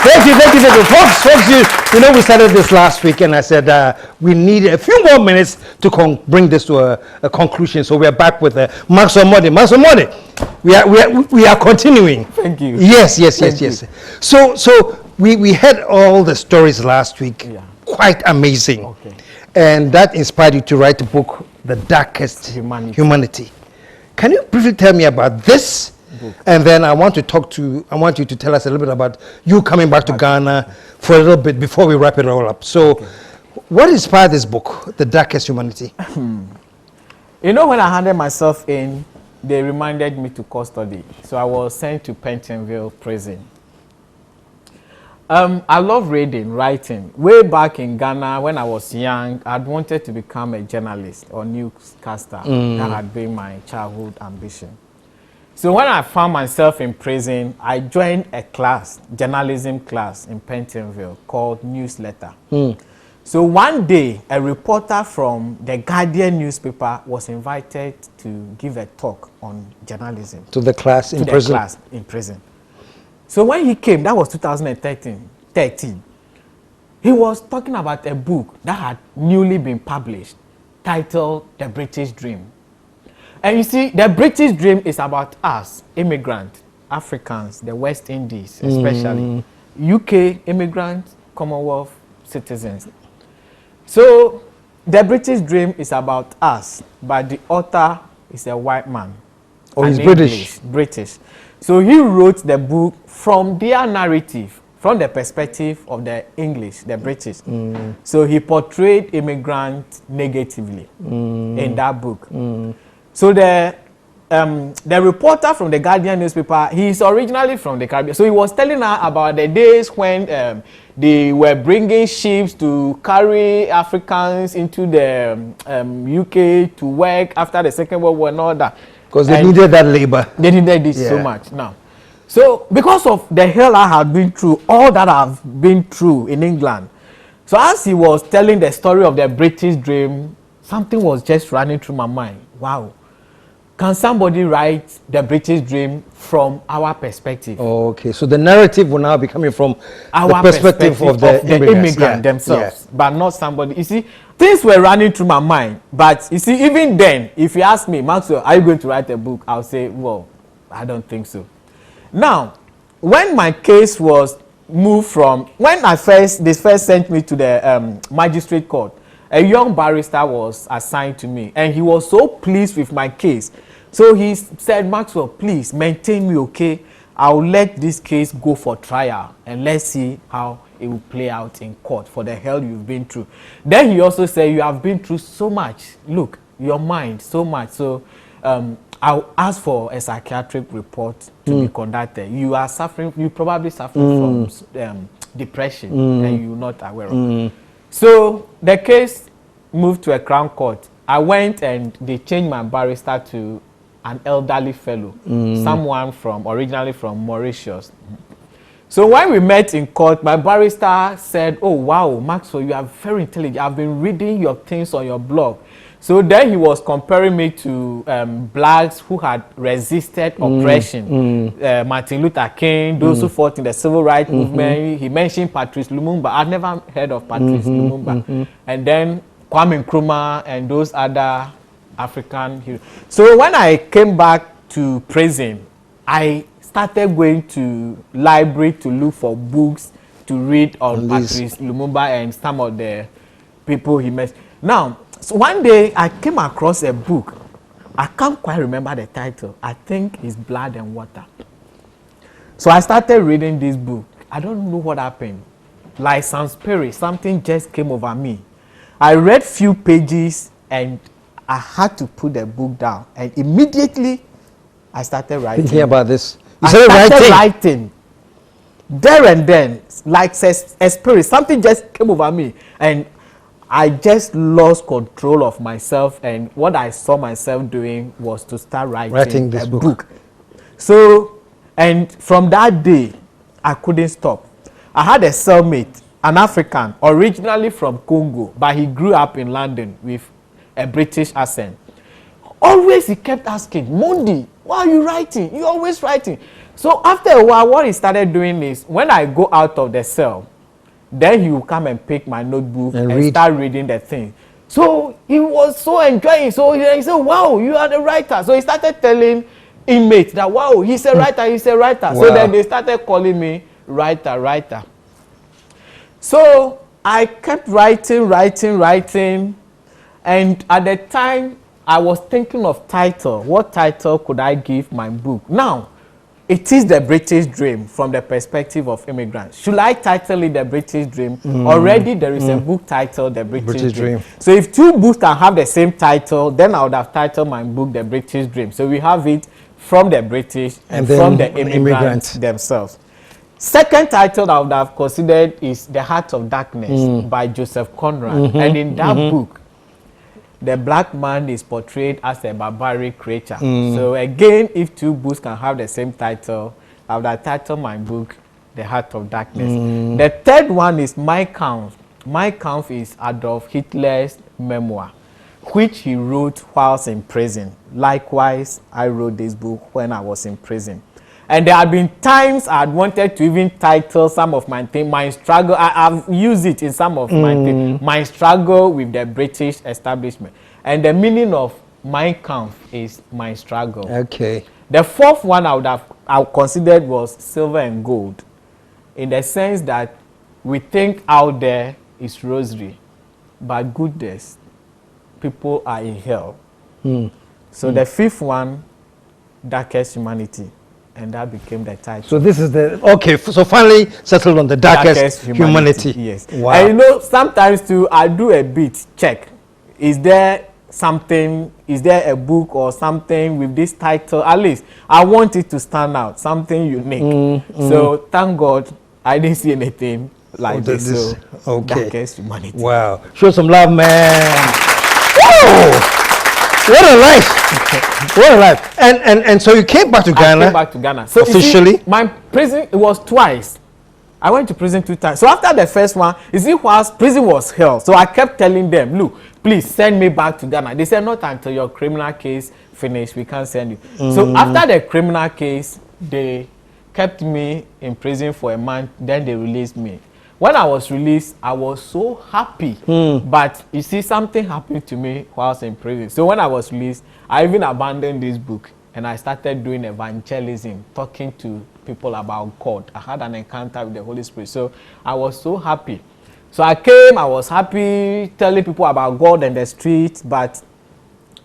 Thank you. Folks, you know, we started this last week, and I said we need a few more minutes to bring this to a conclusion. So we are back with Maxwell Maundy. Maxwell Maundy, we are continuing. Thank you. Yes. So we had all the stories last week. Yeah. Quite amazing. Okay. And that inspired you to write the book, The Darkest Humanity. Can you briefly tell me about this? And then I want you to tell us a little bit about you coming back to Ghana for a little bit before we wrap it all up. So, what inspired this book, The Darkest Humanity? You know, when I handed myself in, they reminded me to custody. So I was sent to Pentonville prison. I love reading, writing. Way back in Ghana, when I was young, I'd wanted to become a journalist or newscaster. That had been my childhood ambition. So when I found myself in prison, I joined a class, journalism class in Pentonville called Newsletter. So one day, a reporter from the Guardian newspaper was invited to give a talk on journalism. To the class in prison? To the class in prison. So when he came, that was 2013, he was talking about a book that had newly been published, titled The British Dream. And you see, the British dream is about us, immigrants, Africans, the West Indies, especially UK immigrants, Commonwealth citizens. So the British dream is about us, but the author is a white man. Oh, he's British. British. So he wrote the book from their narrative, from the perspective of the English, the British. So he portrayed immigrants negatively in that book. So the reporter from the Guardian newspaper, he's originally from the Caribbean. So he was telling her about the days when they were bringing ships to carry Africans into the UK to work after the Second World War and all that. Because they needed that labor. They needed this so much now. So because of the hell I had been through, all that I've been through in England. So as he was telling the story of the British dream, something was just running through my mind. Wow. Can somebody write the British dream from our perspective? Okay, so the narrative will now be coming from our the perspective of the immigrant themselves, but not somebody. You see, things were running through my mind. But you see, even then, if you ask me, Maxwell, are you going to write a book? I'll say, well, I don't think so. Now, when my case was moved from, when they first sent me to the magistrate court, a young barrister was assigned to me, and he was so pleased with my case. So he said, Maxwell, please maintain me, okay? I'll let this case go for trial, and let's see how it will play out in court for the hell you've been through. Then he also said, you have been through so much. Look, your mind, so much. So I'll ask for a psychiatric report to be conducted. You are suffering, you probably suffering from depression, and you're not aware of it. So the case moved to a Crown Court. I went and they changed my barrister to an elderly fellow, someone originally from Mauritius. So when we met in court, my barrister said, oh wow, Maxwell, you are very intelligent. I've been reading your things on your blog. So then he was comparing me to blacks who had resisted oppression. Martin Luther King, those who fought in the civil rights movement. He mentioned Patrice Lumumba. I've never heard of Patrice Lumumba. And then Kwame Nkrumah and those other African heroes. So when I came back to prison, I started going to library to look for books to read on Patrice Lumumba and some of the people he met. Now, so one day I came across a book. I can't quite remember the title. I think it's Blood and Water. So I started reading this book. I don't know what happened. Like some spirit, something just came over me. I read few pages and I had to put the book down. And immediately I started writing. Thinking about this. I started writing. There and then, like a spirit, something just came over me. And I just lost control of myself, and what I saw myself doing was to start writing this a book. So, and from that day, I couldn't stop. I had a cellmate, an African, originally from Congo, but he grew up in London with a British accent. Always he kept asking, Maundy, why are you writing? You're always writing. So after a while, what he started doing is, when I go out of the cell, then he will come and pick my notebook and start reading the thing. So he was so enjoying. So he said, wow, you are the writer. So he started telling inmates that, wow, he's a writer, he's a writer. Wow. So then they started calling me writer. So I kept writing. And at the time, I was thinking of title. What title could I give my book? Now, it is the British Dream from the perspective of immigrants. Should I title it the British Dream? Already there is a book titled The British Dream. So if two books can have the same title, then I would have titled my book The British Dream. So we have it from the British and from the immigrants themselves. Second title I would have considered is The Heart of Darkness by Joseph Conrad. And in that book, the black man is portrayed as a barbaric creature. So again, if two books can have the same title, I would have titled my book The Heart of Darkness. The third one is Mein Kampf. Mein Kampf is Adolf Hitler's memoir, which he wrote whilst in prison. Likewise, I wrote this book when I was in prison. And there have been times I had wanted to even title some of my things, my struggle. I've used it in some of my things, my struggle with the British establishment. And the meaning of Mein Kampf is my struggle. Okay. The fourth one I would considered was Silver and Gold, in the sense that we think out there is rosary, but goodness, people are in hell. So the fifth one, Darkest Humanity. And that became the title. So this is the, okay, so finally settled on the darkest humanity. Yes. Wow. And you know, sometimes too, I do a bit check. Is there something, is there a book or something with this title? At least I want it to stand out, something unique. So thank God I didn't see anything like this. So okay. Darkest Humanity. Wow. Show some love, man. Whoa! What a life! What a life! And so you came back to Ghana. I came back to Ghana. So officially, see, my prison, it was twice. I went to prison 2 times. So after the first one, you see, whilst prison was hell, so I kept telling them, look, please send me back to Ghana. They said, not until your criminal case finished, we can't send you. So after the criminal case, they kept me in prison for a month. Then they released me. When I was released, I was so happy. But you see, something happened to me whilst in prison. So when I was released, I even abandoned this book and I started doing evangelism, talking to people about God. I had an encounter with the Holy Spirit. So I was so happy. So I came, I was happy, telling people about God and the street, but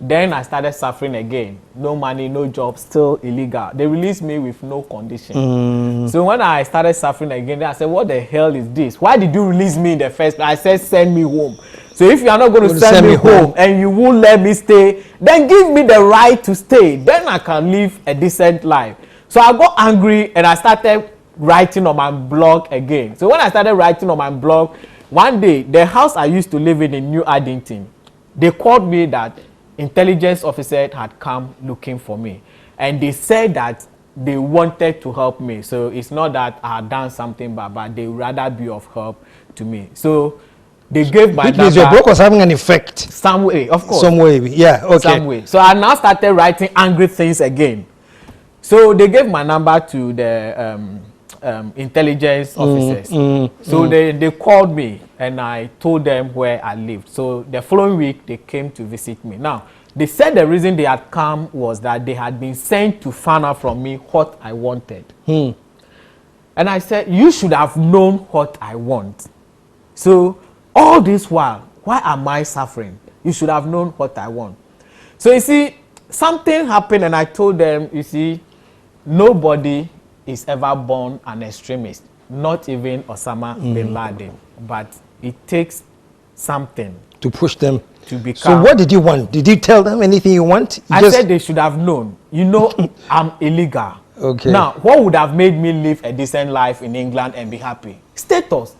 then I started suffering again. No money, no job, still illegal. They released me with no condition. So when I started suffering again, I said, what the hell is this? Why did you release me in the first place? I said, send me home. So if you are not going to send me home and you won't let me stay, then give me the right to stay. Then I can live a decent life. So I got angry and I started writing on my blog again. So when I started writing on my blog, one day, the house I used to live in New Addington, they called me that intelligence officer had come looking for me, and they said that they wanted to help me. So it's not that I had done something bad, but they would rather be of help to me. So they gave my number. Your book was having an effect. Some way, of course. Some way, yeah, okay. Some way. So I now started writing angry things again. So they gave my number to the intelligence officers. So they called me and I told them where I lived. So the following week they came to visit me. Now they said the reason they had come was that they had been sent to find out from me what I wanted. And I said, you should have known what I want. So all this while, why am I suffering? You should have known what I want. So you see, something happened and I told them, you see, nobody is ever born an extremist, not even Osama bin Laden. But it takes something to push them to become. So what did you want? Did you tell them anything you want? I said they should have known. You know, I'm illegal. Okay. Now, what would have made me live a decent life in England and be happy? Status.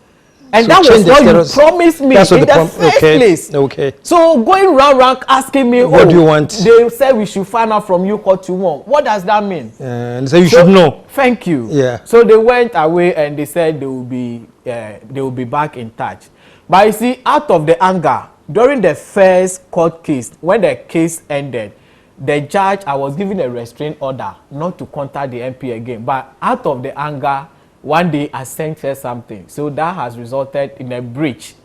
And so that was what you promised me in the first place. Okay. So going round asking me, what do you want? They said we should find out from you what you want. What does that mean? And so you should know. Thank you. Yeah. So they went away and they said they will be back in touch. But you see, out of the anger, during the first court case, when the case ended, the judge, I was given a restraint order not to contact the MP again. But out of the anger, one day I sent her something. So that has resulted in a breach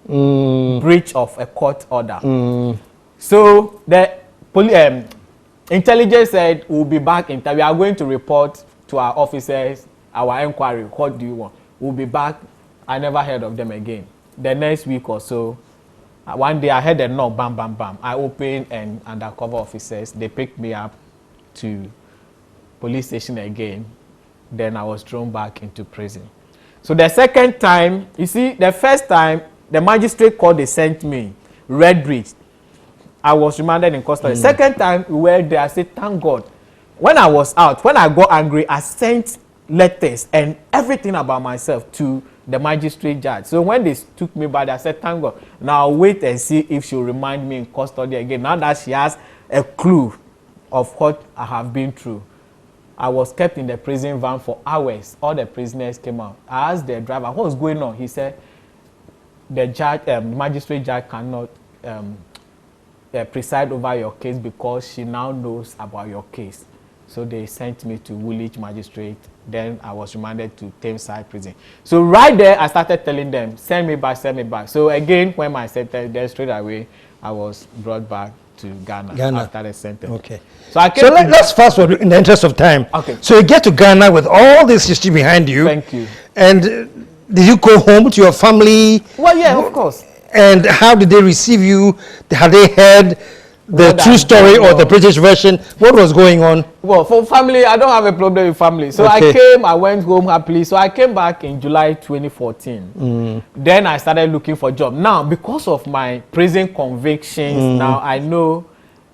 of a court order. So the intelligence said we'll be back in time. We are going to report to our officers our inquiry. What do you want? We'll be back. I never heard of them again. The next week or so, one day I heard a knock, bam, bam, bam. I opened, and undercover officers, they picked me up to police station again. Then I was thrown back into prison. So the second time, you see, the first time, the magistrate court, they sent me, Red Bridge. I was remanded in custody. Second time, we were there, I said, thank God. When I was out, when I got angry, I sent letters and everything about myself to the magistrate judge. So when they took me back, I said, thank God. Now I'll wait and see if she'll remind me in custody again. Now that she has a clue of what I have been through. I was kept in the prison van for hours. All the prisoners came out. I asked the driver, what was going on? He said, the judge, magistrate judge cannot preside over your case because she now knows about your case. So they sent me to Woolwich Magistrate. Then I was remanded to Thameside Prison. So right there, I started telling them, send me back, send me back. So again, when I said there straight away, I was brought back to Ghana. After the sentence. Okay. So let's fast forward in the interest of time. Okay. So you get to Ghana with all this history behind you. Thank you. And did you go home to your family? Well, yeah, of course. And how did they receive you? Have they heard the true story or the British version? What was going on? Well, for family, I don't have a problem with family. So Okay. I went home happily. So I came back in July 2014. Then I started looking for a job. Now, because of my prison convictions, now I know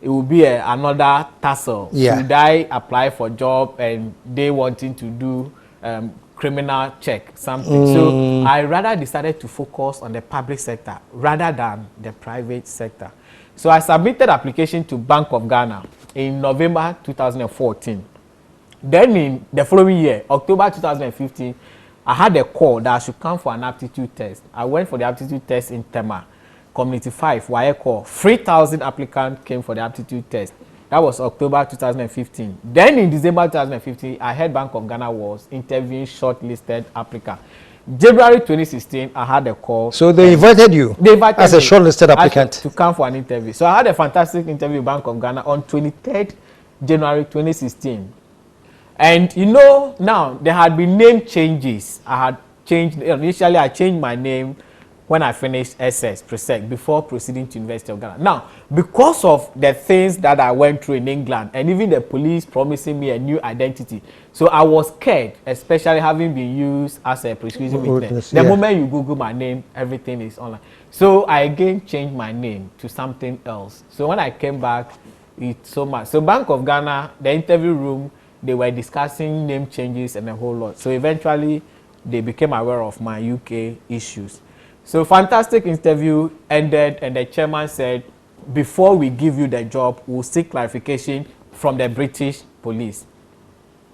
it will be another tussle. Yeah. Should I apply for a job and they wanting to do criminal check, something. So I rather decided to focus on the public sector rather than the private sector. So I submitted application to Bank of Ghana in November 2014. Then in the following year, October 2015, I had a call that I should come for an aptitude test. I went for the aptitude test in Tema, Community 5, wire call. 3,000 applicants came for the aptitude test. That was October 2015. Then in December 2015, I heard Bank of Ghana was interviewing shortlisted applicants. January 2016, I had a call. So they invited you as a shortlisted applicant to come for an interview. So I had a fantastic interview with Bank of Ghana on 23rd January 2016. And you know, now there had been name changes. I had changed, initially I changed my name when I finished SS, Presec, before proceeding to University of Ghana. Now, because of the things that I went through in England and even the police promising me a new identity, so I was scared, especially having been used as a prescription witness. The moment you Google my name, everything is online. So I again changed my name to something else. So when I came back, it's so much. So Bank of Ghana, the interview room, they were discussing name changes and a whole lot. So eventually, they became aware of my UK issues. So fantastic interview ended, and the chairman said, before we give you the job, we'll seek clarification from the British police.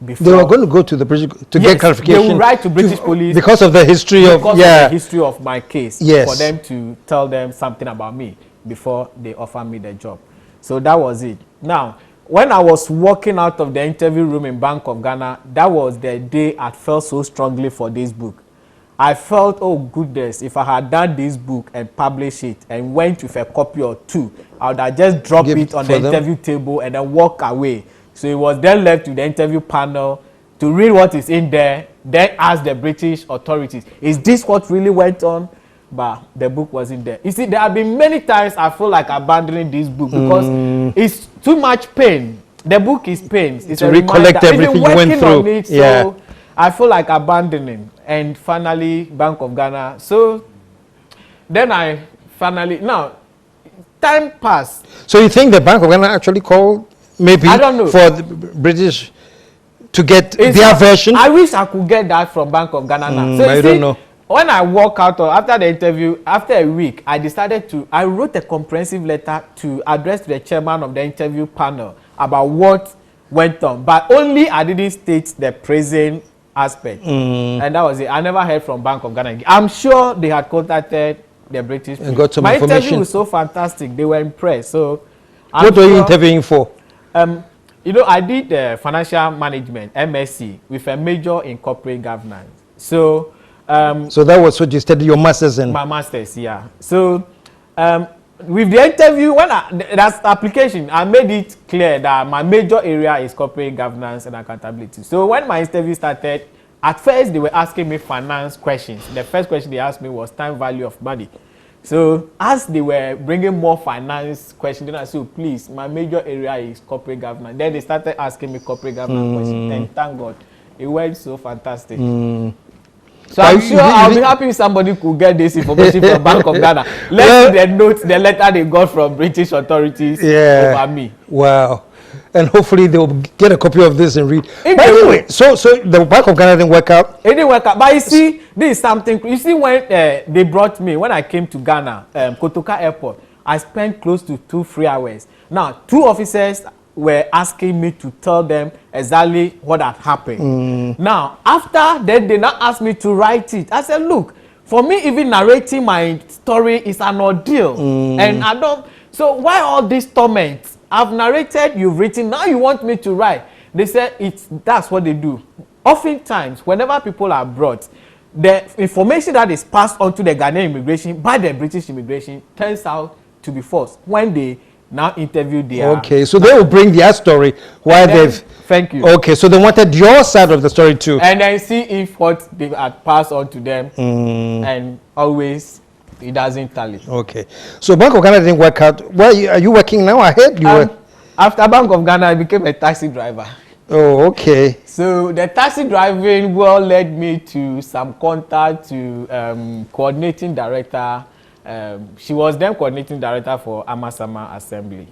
Before they were going to go to the British to get clarification. They will write to British police because of the history of the history of my case. Yes. For them to tell them something about me before they offer me the job. So that was it. Now, when I was walking out of the interview room in Bank of Ghana, that was the day I felt so strongly for this book. I felt, oh goodness, if I had done this book and published it and went with a copy or two, I would have just dropped it on the interview table and then walk away. So it was then left to the interview panel to read what is in there, then ask the British authorities, is this what really went on? But the book wasn't there. You see, there have been many times I feel like abandoning this book because it's too much pain. The book is pain. It's to recollect everything you went through. It, so I feel like abandoning. And finally, Bank of Ghana. So then I finally, now, time passed. So you think the Bank of Ghana actually called maybe I don't know. For the British to get their version? I wish I could get that from Bank of Ghana now. So I don't know. When I walk out after the interview, after a week, I wrote a comprehensive letter to address to the chairman of the interview panel about what went on. But only I didn't state the prison aspect. And that was it. I never heard from Bank of Ghana. I'm sure they had contacted the British and got some My information. interview was so fantastic. They were impressed. So what were you interviewing for? You know, I did financial management, MSc, with a major in corporate governance. So, so that was what you studied your master's in? My master's, yeah. So, with the interview, when that's application, I made it clear that my major area is corporate governance and accountability. So, when my interview started, at first they were asking me finance questions. The first question they asked me was time value of money. So as they were bringing more finance questions, then I said, oh, please, my major area is corporate governance. Then they started asking me corporate governance questions. And thank God, it went so fantastic. So I'm sure I'll be happy if somebody could get this information from Bank of Ghana. Let's see the notes, the letter they got from British authorities over me. Wow. And hopefully they'll get a copy of this and read. But anyway, so the Bank of Ghana didn't work out? It didn't work out. But you see, this is something. You see, when they brought me, when I came to Ghana, Kotoka Airport, I spent close to 2-3 hours. Now, 2 officers were asking me to tell them exactly what had happened. Now, after then, they now asked me to write it. I said, look, for me, even narrating my story is an ordeal. And I don't. So why all these torments? I've narrated, you've written, now you want me to write. They said that's what they do. Oftentimes, whenever people are brought, the information that is passed on to the Ghanaian immigration by the British immigration turns out to be false when they now interview their... Okay, so they will bring their story while they've... Thank you. Okay, so they wanted your side of the story too. And then see if what they had passed on to them, and always... it doesn't tally. Okay. So Bank of Ghana didn't work out. Where are you working now? I heard you were... After Bank of Ghana, I became a taxi driver. Oh, okay. So the taxi driving led me to some contact to coordinating director. She was then coordinating director for Amasama Assembly.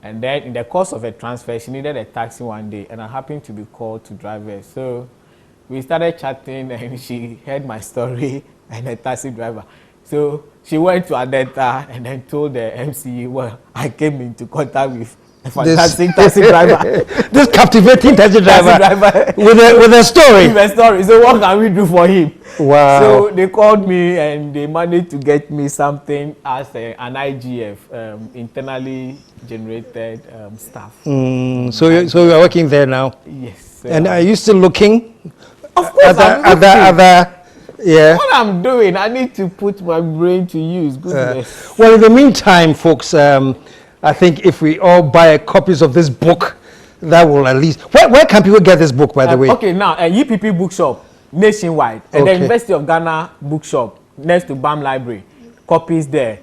And then in the course of a transfer, she needed a taxi one day, and I happened to be called to drive her. So we started chatting, and she heard my story and a taxi driver. So she went to Adenta and then told the MCE, well, I came into contact with a fantastic taxi driver. This captivating taxi driver with a story. With a story. So what can we do for him? Wow. So they called me and they managed to get me something as an IGF, internally generated staff. So you're working there now? Yes. And are you still looking? Of course, other yeah. What I'm doing, I need to put my brain to use. Goodness. Well, in the meantime, folks, I think if we all buy copies of this book, that will at least... Where can people get this book, by the way? Okay, now, UPP Bookshop, nationwide. And the University of Ghana Bookshop, next to BAM Library. Copies there.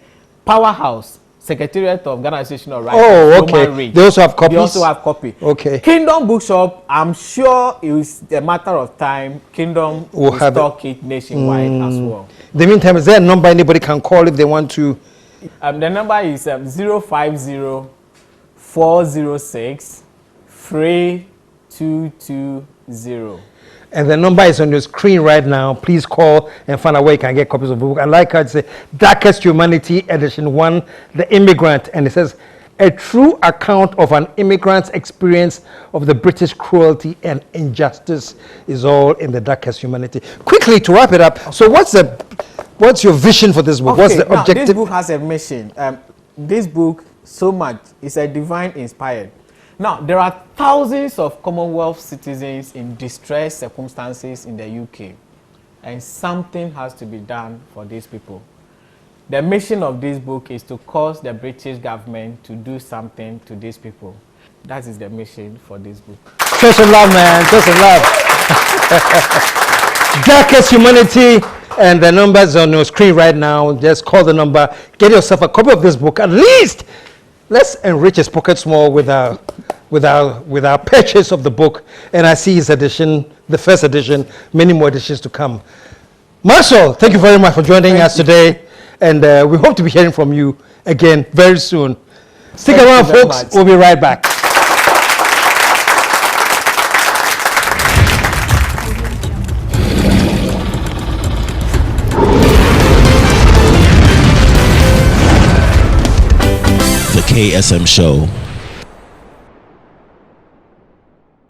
Powerhouse, Secretariat of Ghana Association of Writers. Oh, okay. They also have copies? They also have copy. Okay. Kingdom Bookshop, I'm sure it's a matter of time. Kingdom will stock it nationwide as well. In the meantime, is there a number anybody can call if they want to? The number is 050-406-3220. And the number is on your screen right now. Please call and find out where you can get copies of the book. I like how it says Darkest Humanity, Edition 1, The Immigrant. And it says, a true account of an immigrant's experience of the British cruelty and injustice is all in the Darkest Humanity. Quickly, to wrap it up, so what's your vision for this book? Okay, what's the objective? This book has a mission. This book, so much, is a divine inspired. Now, there are thousands of Commonwealth citizens in distressed circumstances in the UK, and something has to be done for these people. The mission of this book is to cause the British government to do something to these people. That is the mission for this book. Show some love, man. Show some love. Darkest Humanity, and the number's on your screen right now. Just call the number. Get yourself a copy of this book. At least, let's enrich his pocket small with our purchase of the book. And I see his edition, the first edition, many more editions to come. Maxwell, thank you very much for joining us today. And we hope to be hearing from you again very soon. Stick around, folks. We'll be right back. The KSM Show.